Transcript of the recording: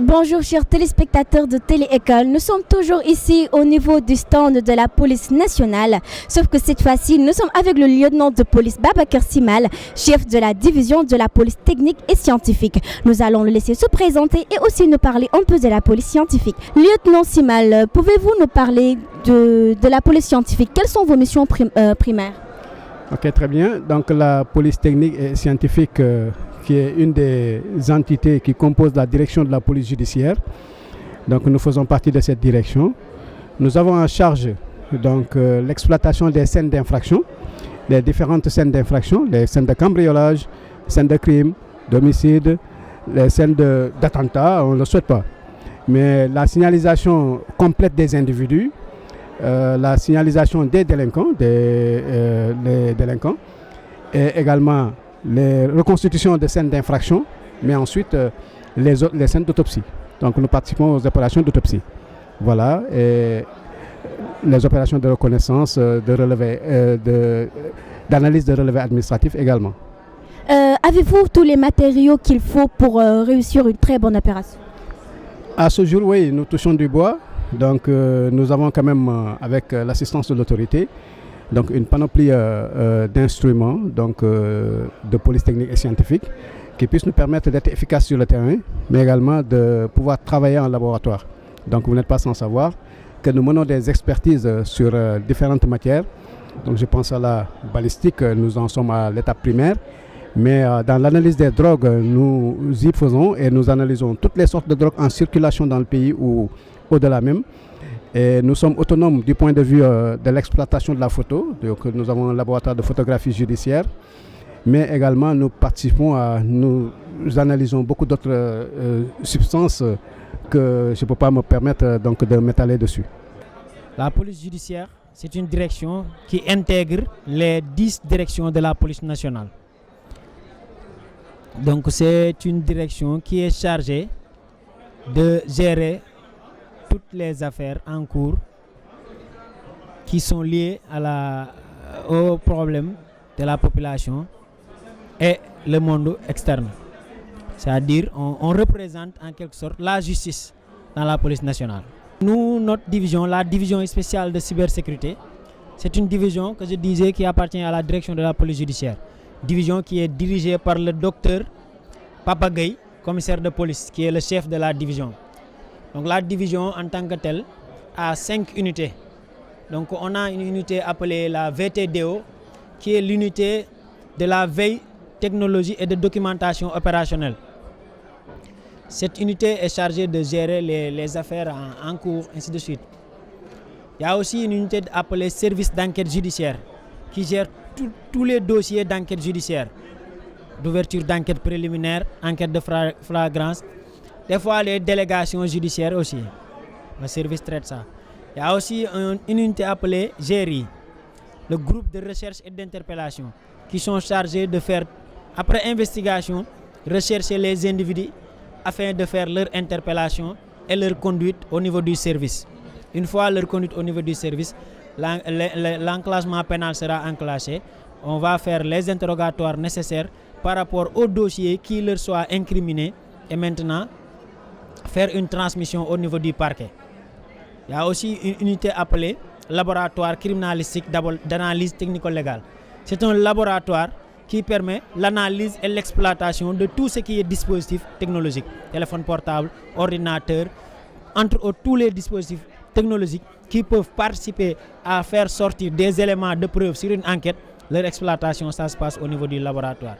Bonjour chers téléspectateurs de Télé-École, nous sommes toujours ici au niveau du stand de la police nationale, sauf que cette fois-ci nous sommes avec le lieutenant de police Babacar Simal, chef de la division de la police technique et scientifique. Nous allons le laisser se présenter et aussi nous parler un peu de la police scientifique. Lieutenant Simal, pouvez-vous nous parler de la police scientifique? Quelles sont vos missions primaires? Ok, très bien. Donc la police technique et scientifique qui est une des entités qui composent la direction de la police judiciaire. Donc nous faisons partie de cette direction. Nous avons en charge donc l'exploitation des scènes d'infraction, les différentes scènes d'infraction, les scènes de cambriolage, scènes de crime, d'homicide, les scènes d'attentat, on ne le souhaite pas. Mais la signalisation complète des individus, la signalisation des délinquants, les délinquants, et également les reconstitutions de scènes d'infraction, mais ensuite les scènes d'autopsie. Donc nous participons aux opérations d'autopsie. Voilà, et les opérations de reconnaissance, d'analyse de relevés administratifs également. Avez-vous tous les matériaux qu'il faut pour réussir une très bonne opération? À ce jour, oui, nous touchons du bois. Donc nous avons quand même, avec l'assistance de l'autorité, donc une panoplie d'instruments de police technique et scientifique qui puissent nous permettre d'être efficaces sur le terrain, mais également de pouvoir travailler en laboratoire. Donc vous n'êtes pas sans savoir que nous menons des expertises sur différentes matières. Donc je pense à la balistique, nous en sommes à l'étape primaire. Mais dans l'analyse des drogues, nous y faisons et nous analysons toutes les sortes de drogues en circulation dans le pays ou au-delà même. Et nous sommes autonomes du point de vue de l'exploitation de la photo. Donc nous avons un laboratoire de photographie judiciaire. Mais également nous participons nous analysons beaucoup d'autres substances que je ne peux pas me permettre donc de m'étaler dessus. La police judiciaire, c'est une direction qui intègre les 10 directions de la police nationale. Donc c'est une direction qui est chargée de gérer toutes les affaires en cours qui sont liées aux problèmes de la population et le monde externe. C'est-à-dire on représente en quelque sorte la justice dans la police nationale. Nous, notre division, la division spéciale de cybersécurité, c'est une division que je disais qui appartient à la direction de la police judiciaire. Division qui est dirigée par le docteur Papa Gueye, commissaire de police, qui est le chef de la division. Donc la division en tant que telle a 5 unités. Donc on a une unité appelée la VTDO, qui est l'unité de la veille, technologie et de documentation opérationnelle. Cette unité est chargée de gérer les affaires en cours, ainsi de suite. Il y a aussi une unité appelée service d'enquête judiciaire, qui gère tous les dossiers d'enquête judiciaire, d'ouverture d'enquête préliminaire, enquête de flagrance. Des fois, les délégations judiciaires aussi. Le service traite ça. Il y a aussi une unité appelée GRI, le groupe de recherche et d'interpellation, qui sont chargés de faire, après investigation, rechercher les individus afin de faire leur interpellation et leur conduite au niveau du service. Une fois leur conduite au niveau du service, l'enclenchement pénal sera enclenché. On va faire les interrogatoires nécessaires par rapport au dossier qui leur soit incriminé et maintenant faire une transmission au niveau du parquet. Il y a aussi une unité appelée laboratoire criminalistique d'analyse technico-légale. C'est un laboratoire qui permet l'analyse et l'exploitation de tout ce qui est dispositif technologique, téléphone portable, ordinateur, entre autres tous les dispositifs technologiques qui peuvent participer à faire sortir des éléments de preuve sur une enquête. Leur exploitation, ça se passe au niveau du laboratoire.